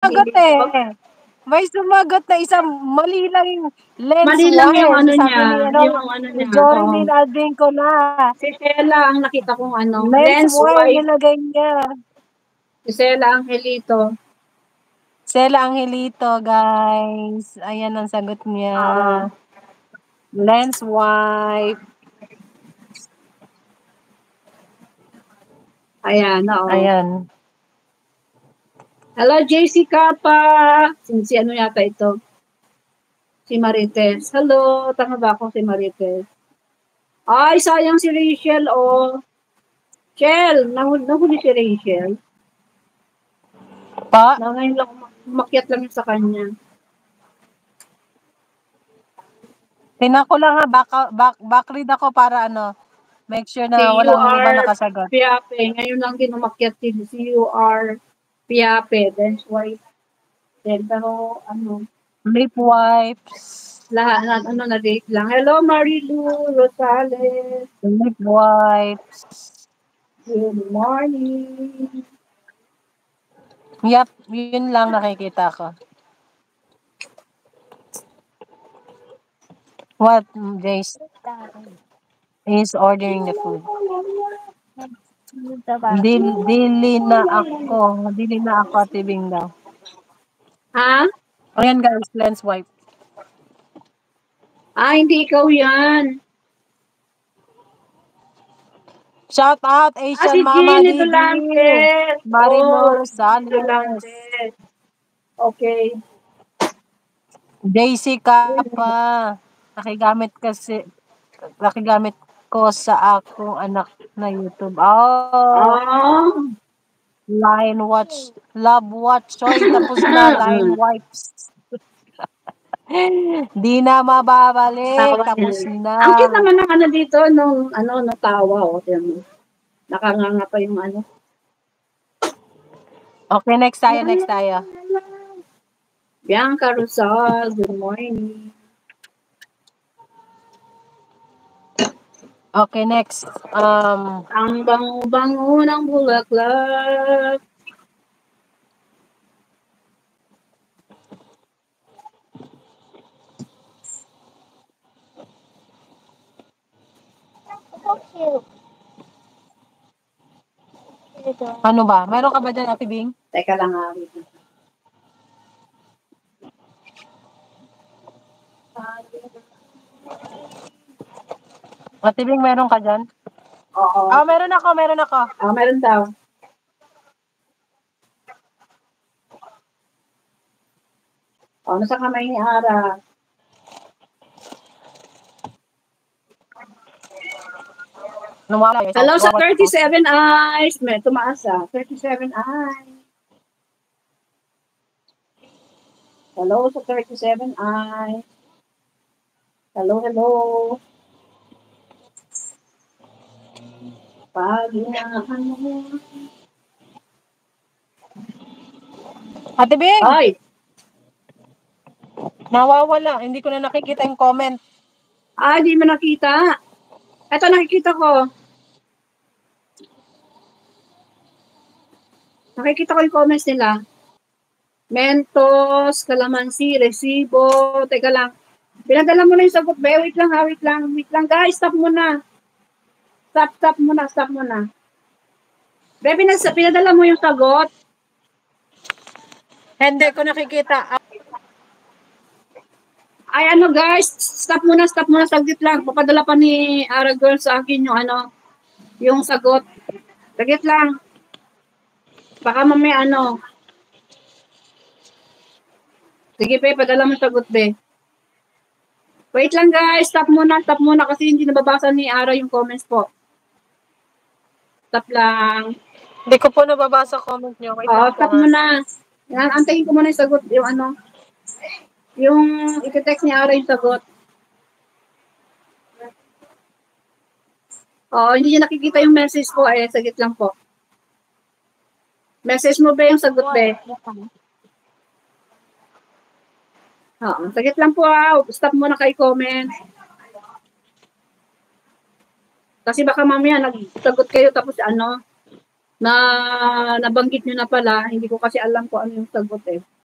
sumagot eh. May sumagot na isang mali lang yung lens Mali lang yung wire. ano Sabi niya, ni, yung ano ni niya. Jorilyn Alvinco na. Si Stella ang nakita kong ano, Lens lens wire white. nilagay niya. Si Stella Angelito. Stella Angelito, guys. Ayan ang sagot niya. Lens wipe. Ayan, oo. Ayan. Hello, JC Kappa. Si ano yata ito? Si Marites. Hello, tama ba ako si Marites? Ay, sayang si Rachel, oh. Shell, nahuli si Rachel. Pa? Na ngayon lang, umakyat lang sa kanya. Tingnan ko lang ha, backread ako para ano, make sure na Si walang iba UR nakasagot. Piape. Ngayon lang din umakyat si UR Piape. Then, white. Then, pero, ano, Lip wipes. lahat, ano, na-date lang. Hello, Marilu Rosales. Lip wipes. Good morning. Yep, yun lang nakikita ko. What, Jace? Is ordering the food. Dili na ako tibing daw. Ha? Ayan guys, lens wipe. Hindi ikaw yan. Shout out Asian Si Mama Jean, ito Didi. lang, Tess. Marimar Ito lang, Rosales. Tess. Okay. JC Kappa. Nakigamit ko sa akong anak na YouTube. Oh. Line watch. Love watch. Oy, tapos na. Line wipes. Di na mababalik. Tapos na. Ang cute naman ng ano dito, nung tawa. Nakanganga pa yung ano. Okay, next tayo. Bianca Rosal, good morning. Okay, next. Ang bango-bango ng bulaklak. Ano ba? Meron ka ba dyan, Ate Bing? Teka lang nga. Ate Bing, meron ka dyan? Oo. Meron ako. Meron daw. Nasa kamay ni Ara. Hello sa 37 eyes. May tumaas 37 eyes. Hello sa 37 eyes. Hello. Pag-inahan mo. Ate Bing! Ay! Nawawala. Hindi ko na nakikita yung comment. Di mo nakita. Ito nakikita ko. Nakikita ko yung comments nila. Mentos, Calamansi, Resibo. Teka lang. Pinadala mo na yung sagot. Wait lang. Guys, stop muna. Stop muna. Bebe, pinadala mo yung sagot. Hindi ko nakikita. Guys, stop muna. Saglit lang. Papadala pa ni Ara Girl sa akin yung sagot. Saglit lang. Baka mamaya Sige, padala mo sagot, be. Wait lang, guys. Stop muna kasi hindi nababasa ni Ara yung comments po. Stop lang. Hindi ko po nababasa comment nyo. Stop muna. Antayin ko muna yung sagot. Yung iti-text ni Ara yung sagot. Hindi niya nakikita yung message ko. Saglit lang po. Message mo ba yung sagot, be? Saglit lang po Stop muna kayo comment. Kasi baka mamaya nagsagot kayo tapos na nabanggit nyo na pala, hindi ko kasi alam kung ano yung sagot eh.